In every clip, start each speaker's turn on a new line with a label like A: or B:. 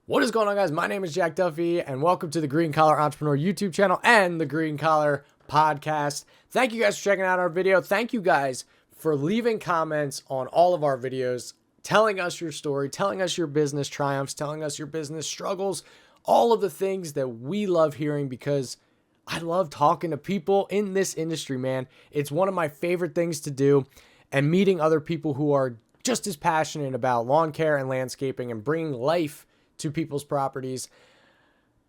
A: What is going on, guys? My name is Jack Duffy, and welcome to the Green Collar Entrepreneur YouTube channel and the Green Collar Podcast. Thank you guys for checking out our video. Thank you guys for leaving comments on all of our videos, telling us your story, telling us your business triumphs, telling us your business struggles, all of the things that we love hearing because I love talking to people in this industry, man. It's one of my favorite things to do, and meeting other people who are just as passionate about lawn care and landscaping and bringing life to people's properties.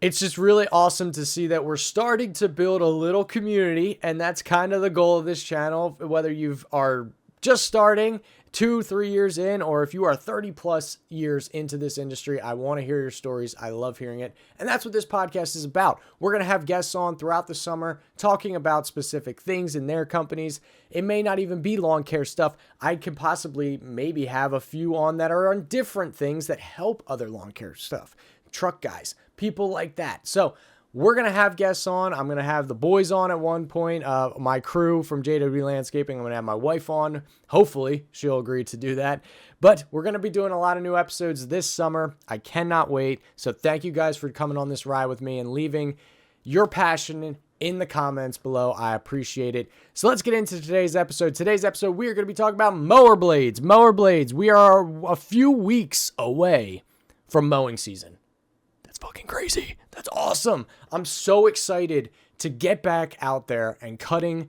A: It's just really awesome to see that we're starting to build a little community, and that's kind of the goal of this channel. Whether you are just starting 2-3 years in, or if you are 30 plus years into this industry, I want to hear your stories. I love hearing it. And that's what this podcast is about. We're going to have guests on throughout the summer talking about specific things in their companies. It may not even be lawn care stuff. I could possibly maybe have a few on that are on different things that help other lawn care stuff. Truck guys, people like that. So we're going to have guests on. I'm going to have the boys on at one point, my crew from JW Landscaping. I'm going to have my wife on. Hopefully, she'll agree to do that. But we're going to be doing a lot of new episodes this summer. I cannot wait. So thank you guys for coming on this ride with me and leaving your passion in the comments below. I appreciate it. So let's get into today's episode. Today's episode, we are going to be talking about mower blades. Mower blades. We are a few weeks away from mowing season. Fucking crazy. That's awesome. I'm so excited to get back out there and cutting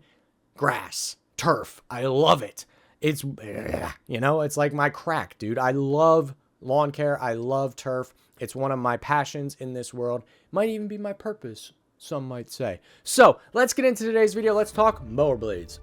A: grass, turf. I love it. It's, it's like my crack, dude. I love lawn care. I love turf. It's one of my passions in this world. Might even be my purpose, some might say. So let's get into today's video. Let's talk mower blades.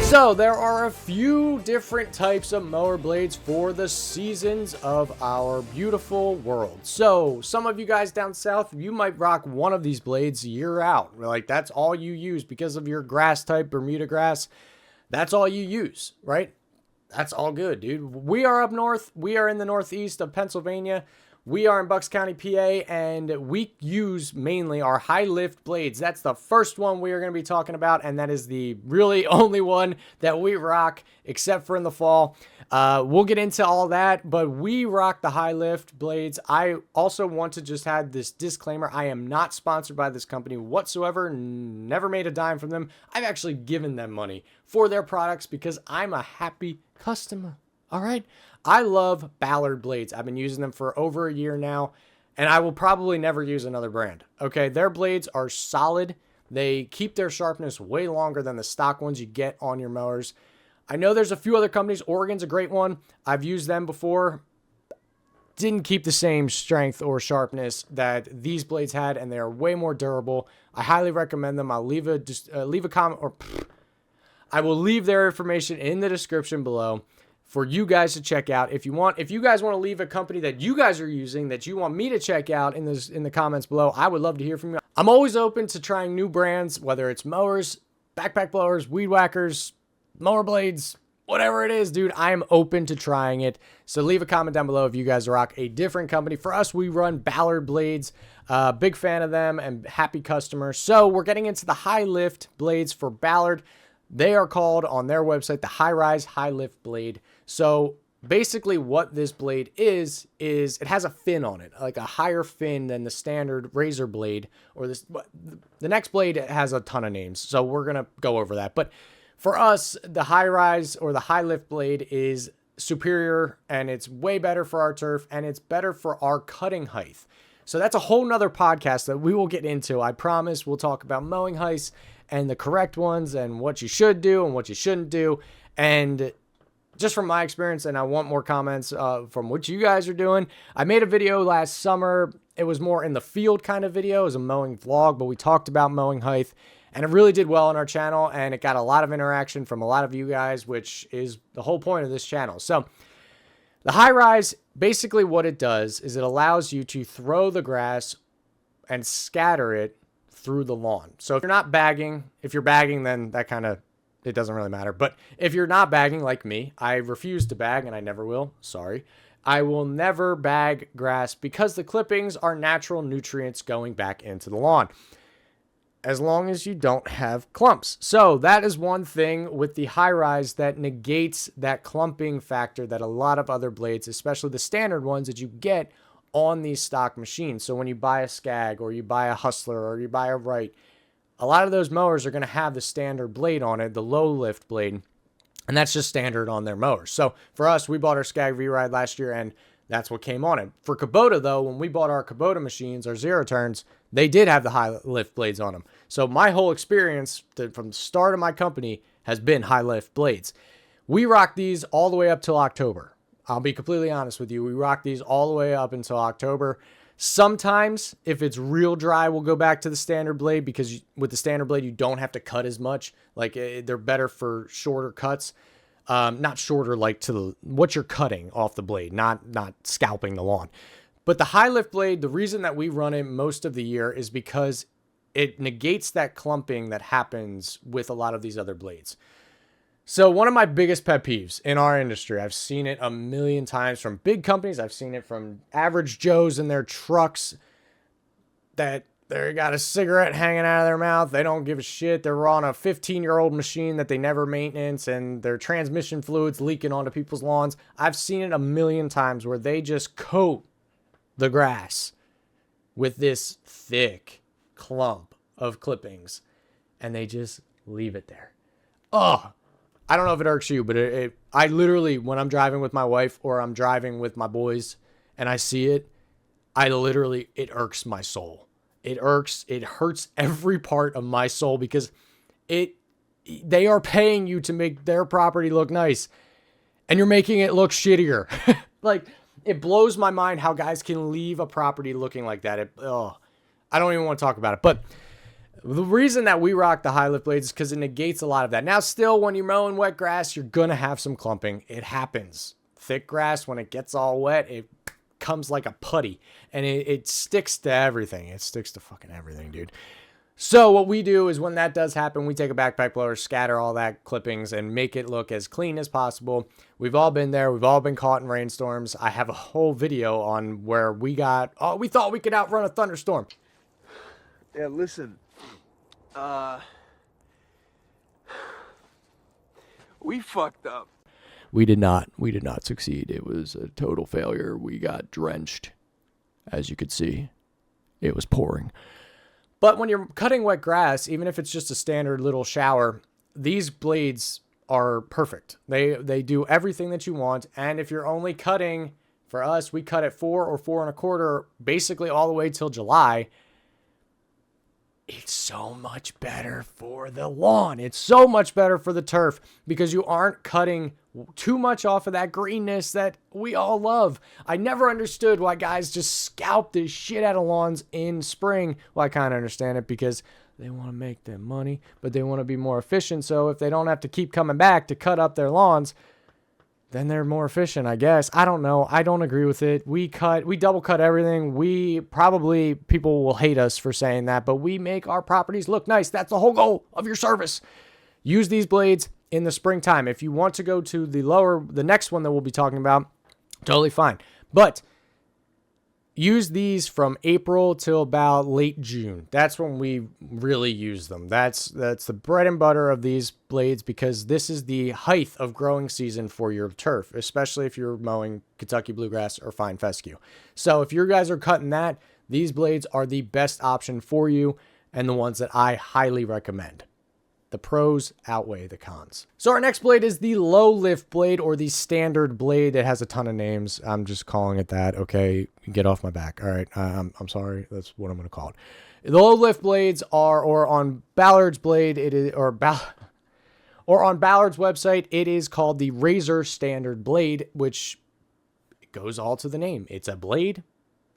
A: So there are a few different types of mower blades for the seasons of our beautiful world. So some of you guys down south, you might rock one of these blades year out. Like that's all you use because of your grass type, Bermuda grass. That's all you use, right? That's all good, dude. We are up north. We are in the northeast of Pennsylvania. We are in Bucks County, PA, and we use mainly our high lift blades. That's the first one we are going to be talking about, and that is the really only one that we rock, except for in the fall. We'll get into all that, but we rock the high lift blades. I also want to just add this disclaimer. I am not sponsored by this company whatsoever, never made a dime from them. I've actually given them money for their products because I'm a happy customer. All right. I love Ballard blades. I've been using them for over a year now, and I will probably never use another brand. Okay. Their blades are solid. They keep their sharpness way longer than the stock ones you get on your mowers. I know there's a few other companies. Oregon's a great one. I've used them before. Didn't keep the same strength or sharpness that these blades had, and they are way more durable. I highly recommend them. I'll leave a comment, or I will leave their information in the description below for you guys to check out. If you guys want to leave a company that you guys are using that you want me to check out in the comments below, I would love to hear from you. I'm always open to trying new brands, whether it's mowers, backpack blowers, weed whackers, mower blades, whatever it is, dude. I am open to trying it. So leave a comment down below if you guys rock a different company. For us, we run Ballard blades. Big fan of them and happy customer. So we're getting into the high lift blades for Ballard. They are called on their website the High Rise High Lift Blade. So basically what this blade is it has a fin on it, like a higher fin than the standard razor blade, or the next blade has a ton of names. So we're going to go over that. But for us, the High Rise or the High Lift blade is superior, and it's way better for our turf, and it's better for our cutting height. So that's a whole nother podcast that we will get into. I promise we'll talk about mowing heights and the correct ones and what you should do and what you shouldn't do. And just from my experience, and I want more comments from what you guys are doing. I made a video last summer. It was more in the field kind of video. It was a mowing vlog, but we talked about mowing height, and it really did well on our channel, and it got a lot of interaction from a lot of you guys, which is the whole point of this channel. So the high rise, basically what it does is it allows you to throw the grass and scatter it through the lawn. So if you're not bagging, if you're bagging, then that kind of, it doesn't really matter. But if you're not bagging like me, I refuse to bag and I never will. Sorry. I will never bag grass because the clippings are natural nutrients going back into the lawn, as long as you don't have clumps. So that is one thing with the high rise that negates that clumping factor that a lot of other blades, especially the standard ones that you get on these stock machines. So when you buy a Scag or you buy a Hustler or you buy a Wright, a lot of those mowers are going to have the standard blade on it, the low lift blade. And that's just standard on their mowers. So for us, we bought our Scag V-Ride last year, and that's what came on it. For Kubota, though, when we bought our Kubota machines, our zero turns, they did have the high lift blades on them. So my whole experience from the start of my company has been high lift blades. We rock these all the way up till October. I'll be completely honest with you. We rock these all the way up until October. Sometimes, if it's real dry, we'll go back to the standard blade because with the standard blade, you don't have to cut as much. Like, they're better for shorter cuts. Not shorter like to what you're cutting off the blade, not scalping the lawn. But the high lift blade, the reason that we run it most of the year is because it negates that clumping that happens with a lot of these other blades. So one of my biggest pet peeves in our industry, I've seen it a million times from big companies. I've seen it from average Joes in their trucks that they got a cigarette hanging out of their mouth. They don't give a shit. They're on a 15-year-old machine that they never maintenance, and their transmission fluid's leaking onto people's lawns. I've seen it a million times where they just coat the grass with this thick clump of clippings, and they just leave it there. Oh, I don't know if it irks you, but I literally, when I'm driving with my wife or I'm driving with my boys and I see it, it irks my soul. It hurts every part of my soul because they are paying you to make their property look nice and you're making it look shittier. Like, it blows my mind how guys can leave a property looking like that. I don't even want to talk about it, but the reason that we rock the high lift blades is because it negates a lot of that. Now, still, when you're mowing wet grass, you're going to have some clumping. It happens. Thick grass, when it gets all wet, it comes like a putty. And it sticks to everything. It sticks to fucking everything, dude. So what we do is when that does happen, we take a backpack blower, scatter all that clippings, and make it look as clean as possible. We've all been there. We've all been caught in rainstorms. I have a whole video on where we thought we could outrun a thunderstorm.
B: Yeah, listen. We fucked up.
A: We did not succeed. It was a total failure. We got drenched. As you could see, it was pouring. But when you're cutting wet grass, even if it's just a standard little shower, these blades are perfect. They do everything that you want. And if you're only cutting, for us, we cut at 4 or 4 1/4, basically all the way till July. It's so much better for the lawn. It's so much better for the turf because you aren't cutting too much off of that greenness that we all love. I never understood why guys just scalp the shit out of lawns in spring. Well, I kind of understand it because they want to make their money, but they want to be more efficient. So if they don't have to keep coming back to cut up their lawns, then they're more efficient, I guess. I don't know. I don't agree with it. We double cut everything. People will hate us for saying that, but we make our properties look nice. That's the whole goal of your service. Use these blades in the springtime. If you want to go to the next one that we'll be talking about, totally fine. But use these from April till about late June. That's when we really use them. That's the bread and butter of these blades because this is the height of growing season for your turf, especially if you're mowing Kentucky bluegrass or fine fescue. So if you guys are cutting that, these blades are the best option for you and the ones that I highly recommend. The pros outweigh the cons. So our next blade is the low lift blade or the standard blade. It has a ton of names. I'm just calling it that. Okay, get off my back. All right, I'm sorry. That's what I'm going to call it. The low lift blades or on Ballard's blade, it is or on Ballard's website, it is called the Razor Standard Blade, which goes all to the name. It's a blade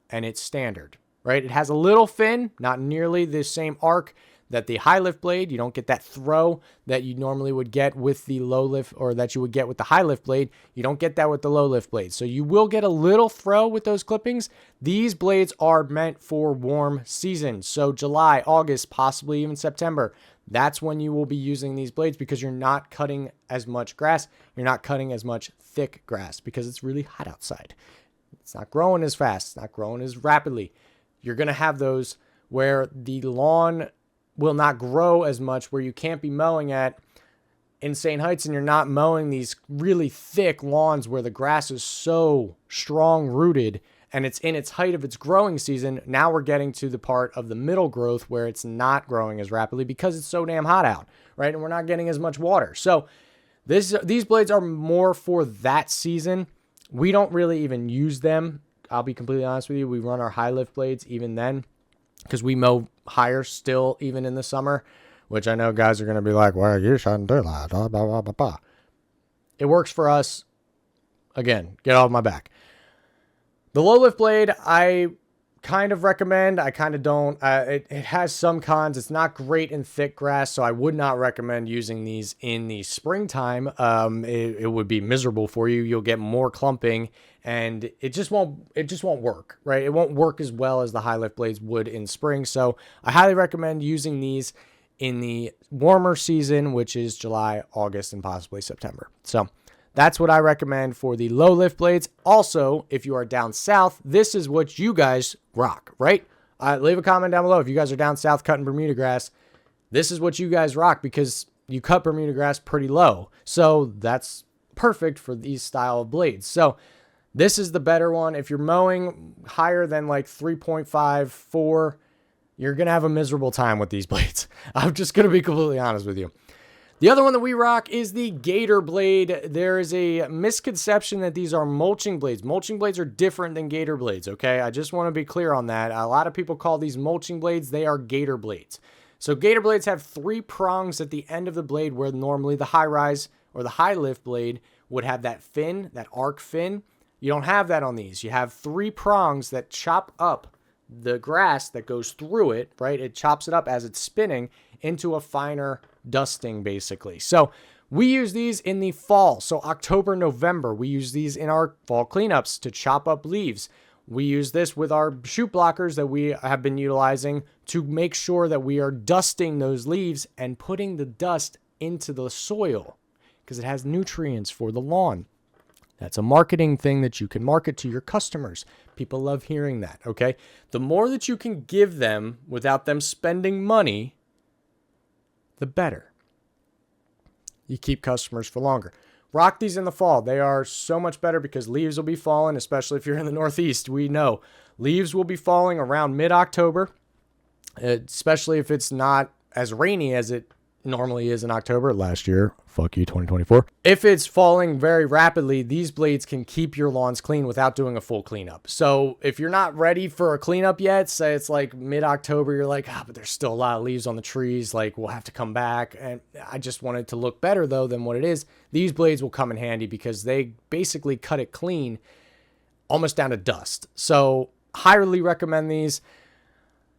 A: and it's standard, right? It has a little fin, not nearly the same arc that the high lift blade, you don't get that throw that you normally would get with the low lift, or that you would get with the high lift blade. You don't get that with the low lift blade. So you will get a little throw with those clippings. These blades are meant for warm seasons. So July, August, possibly even September. That's when you will be using these blades, because you're not cutting as much grass. You're not cutting as much thick grass because it's really hot outside. It's not growing as fast. It's not growing as rapidly. You're going to have those where the lawn will not grow as much, where you can't be mowing at insane heights, and you're not mowing these really thick lawns where the grass is so strong rooted and it's in its height of its growing season. Now we're getting to the part of the middle growth where it's not growing as rapidly because it's so damn hot out, right? And we're not getting as much water. So these blades are more for that season. We don't really even use them. I'll be completely honest with you. We run our high lift blades even then, because we mow higher still, even in the summer, which I know guys are going to be like, well, you shouldn't do that. Blah, blah, blah, blah, blah. It works for us. Again, get off my back. The low lift blade, I kind of recommend. I kind of don't. It has some cons. It's not great in thick grass, so I would not recommend using these in the springtime. It would be miserable for you. You'll get more clumping, and it just won't work, right? It won't work as well as the high lift blades would in spring. So I highly recommend using these in the warmer season, which is July, August, and possibly September. So that's what I recommend for the low lift blades. Also, if you are down south, this is what you guys rock, right? Leave a comment down below. If you guys are down south cutting Bermuda grass, this is what you guys rock, because you cut Bermuda grass pretty low. So that's perfect for these style of blades. So this is the better one. If you're mowing higher than like 3.5, 4, you're going to have a miserable time with these blades. I'm just going to be completely honest with you. The other one that we rock is the gator blade. There is a misconception that these are mulching blades. Mulching blades are different than gator blades, okay? I just want to be clear on that. A lot of people call these mulching blades. They are gator blades. So gator blades have 3 prongs at the end of the blade, where normally the high rise or the high lift blade would have that fin, that arc fin. You don't have that on these. You have 3 prongs that chop up the grass that goes through it, right? It chops it up as it's spinning into a finer dusting, basically. So we use these in the fall. So October, November, we use these in our fall cleanups to chop up leaves. We use this with our shoot blockers that we have been utilizing to make sure that we are dusting those leaves and putting the dust into the soil, because it has nutrients for the lawn. That's a marketing thing that you can market to your customers. People love hearing that, okay? The more that you can give them without them spending money, the better. You keep customers for longer. Rock these in the fall. They are so much better because leaves will be falling, especially if you're in the Northeast. We know leaves will be falling around mid-October, especially if it's not as rainy as it normally is in October. Last year, fuck you, 2024. If it's falling very rapidly, these blades can keep your lawns clean without doing a full cleanup. So if you're not ready for a cleanup yet, say it's like mid-October, you're like, but there's still a lot of leaves on the trees, like we'll have to come back. And I just want it to look better though than what it is. These blades will come in handy because they basically cut it clean almost down to dust. So highly recommend these.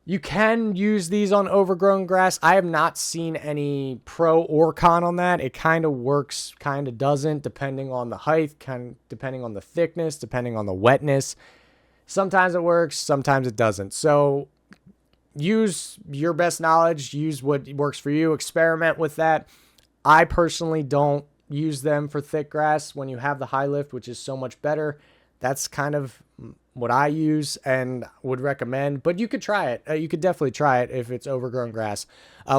A: You can use these on overgrown grass. I have not seen any pro or con on that. It kind of works, kind of doesn't, depending on the height, kind of depending on the thickness, depending on the wetness. Sometimes it works, sometimes it doesn't. So use your best knowledge, use what works for you, experiment with that. I personally don't use them for thick grass when you have the high lift, which is so much better. That's kind of what I use and would recommend, but you could try it. You could definitely try it if it's overgrown grass.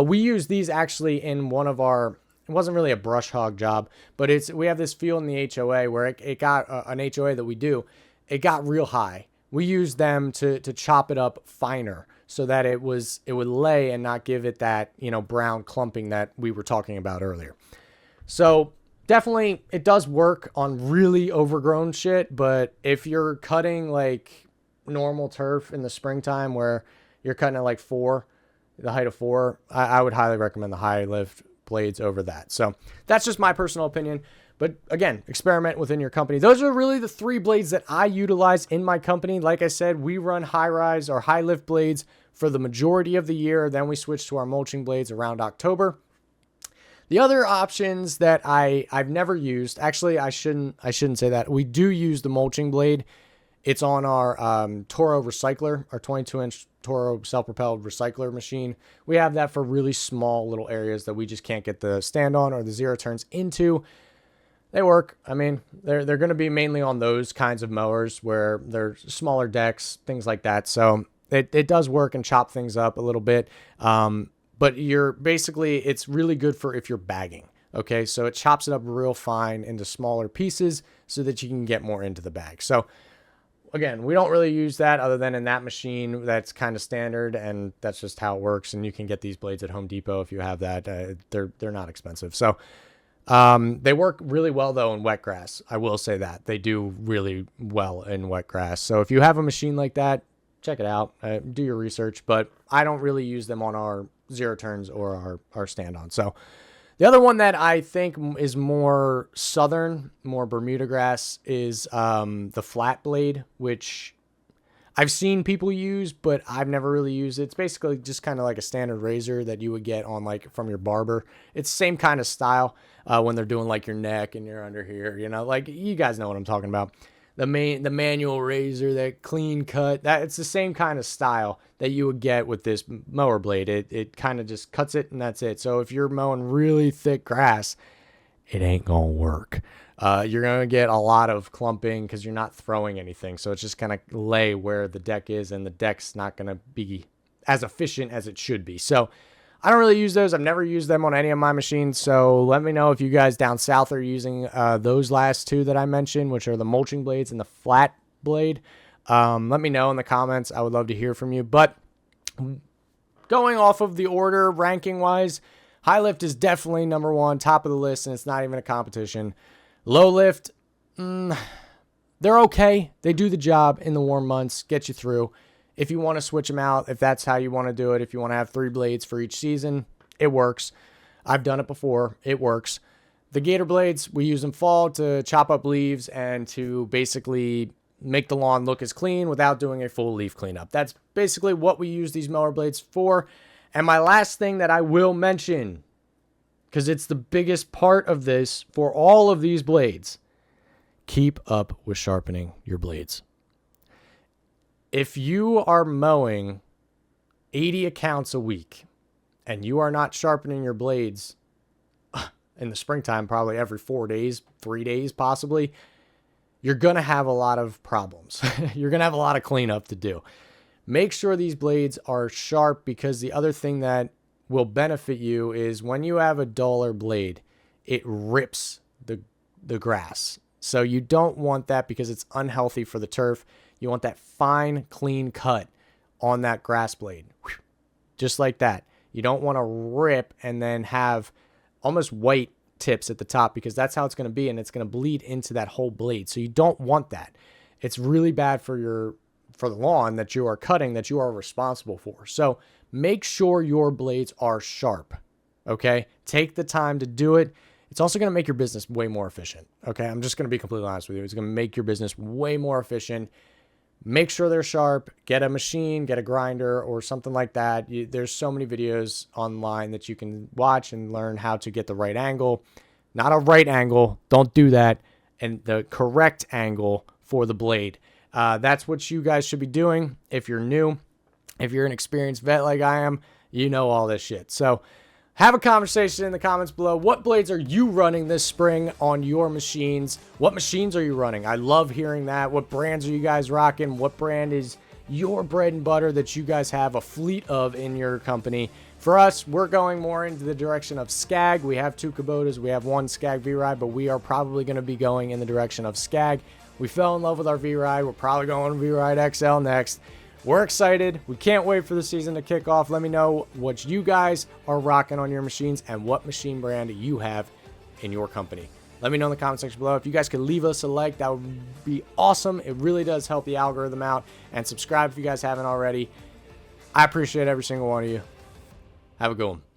A: We use these actually in one of our, it wasn't really a brush hog job, but we have this field in the HOA where it got an HOA that we do. It got real high. We used them to chop it up finer so that it would lay and not give it that, brown clumping that we were talking about earlier. So definitely, it does work on really overgrown shit, but if you're cutting like normal turf in the springtime where you're cutting at like 4, the height of 4, I would highly recommend the high lift blades over that. So that's just my personal opinion. But again, experiment within your company. Those are really the 3 blades that I utilize in my company. Like I said, we run high rise or high lift blades for the majority of the year. Then we switch to our mulching blades around October. The other options that I've never used, actually, I shouldn't say that. We do use the mulching blade. It's on our Toro recycler, our 22-inch Toro self-propelled recycler machine. We have that for really small little areas that we just can't get the stand on or the zero turns into. They work. I mean, they're going to be mainly on those kinds of mowers where they're smaller decks, things like that. So it does work and chop things up a little bit. But it's really good for if you're bagging. Okay, so it chops it up real fine into smaller pieces so that you can get more into the bag. So again, we don't really use that other than in that machine. That's kind of standard, and that's just how it works. And you can get these blades at Home Depot if you have that. They're not expensive. So they work really well though in wet grass. I will say that they do really well in wet grass. So if you have a machine like that, check it out. Do your research. But I don't really use them on our zero turns or our stand on. So the other one that I think is more southern, more Bermuda grass, is the flat blade, which I've seen people use, but I've never really used it. It's basically just kind of like a standard razor that you would get on from your barber. It's the same kind of style when they're doing like your neck and your under here, like you guys know what I'm talking about. The manual razor, that clean cut, it's the same kind of style that you would get with this mower blade. It kind of just cuts it and that's it. So if you're mowing really thick grass, it ain't gonna work. You're gonna get a lot of clumping because you're not throwing anything. So it's just gonna lay where the deck is, and the deck's not gonna be as efficient as it should be. So I don't really use those. I've never used them on any of my machines. So let me know if you guys down south are using those last 2 that I mentioned, which are the mulching blades and the flat blade. Let me know in the comments. I would love to hear from you. But going off of the order, ranking wise, high lift is definitely number 1, top of the list, and it's not even a competition. Low lift, they're okay. They do the job in the warm months, get you through. If you want to switch them out, if that's how you want to do it, if you want to have 3 blades for each season, it works. I've done it before. It works. The gator blades, we use them fall to chop up leaves and to basically make the lawn look as clean without doing a full leaf cleanup. That's basically what we use these mower blades for. And my last thing that I will mention, because it's the biggest part of this for all of these blades, keep up with sharpening your blades. If you are mowing 80 accounts a week and you are not sharpening your blades in the springtime, probably every 4 days, 3 days possibly, you're going to have a lot of problems. You're going to have a lot of cleanup to do. Make sure these blades are sharp, because the other thing that will benefit you is when you have a duller blade, it rips the grass. So you don't want that because it's unhealthy for the turf. You want that fine, clean cut on that grass blade. Just like that. You don't want to rip and then have almost white tips at the top, because that's how it's going to be, and it's going to bleed into that whole blade. So you don't want that. It's really bad for the lawn that you are cutting, that you are responsible for. So make sure your blades are sharp. Okay? Take the time to do it. It's also going to make your business way more efficient. Okay? I'm just going to be completely honest with you. It's going to make your business way more efficient. Make sure they're sharp. Get a machine, get a grinder or something like that. There's so many videos online that you can watch and learn how to get the right angle. Not a right angle. Don't do that. And the correct angle for the blade. That's what you guys should be doing if you're new. If you're an experienced vet like I am, you know all this shit. So have a conversation in the comments below. What blades are you running this spring on your machines? What machines are you running? I love hearing that. What brands are you guys rocking? What brand is your bread and butter that you guys have a fleet of in your company? For us, we're going more into the direction of Skag. We have 2 Kubotas. We have 1 Skag V-Ride, but we are probably going to be going in the direction of Skag. We fell in love with our V-Ride. We're probably going to V-Ride XL next. We're excited. We can't wait for the season to kick off. Let me know what you guys are rocking on your machines and what machine brand you have in your company. Let me know in the comment section below. If you guys could leave us a like, that would be awesome. It really does help the algorithm out. And subscribe if you guys haven't already. I appreciate every single one of you. Have a good one.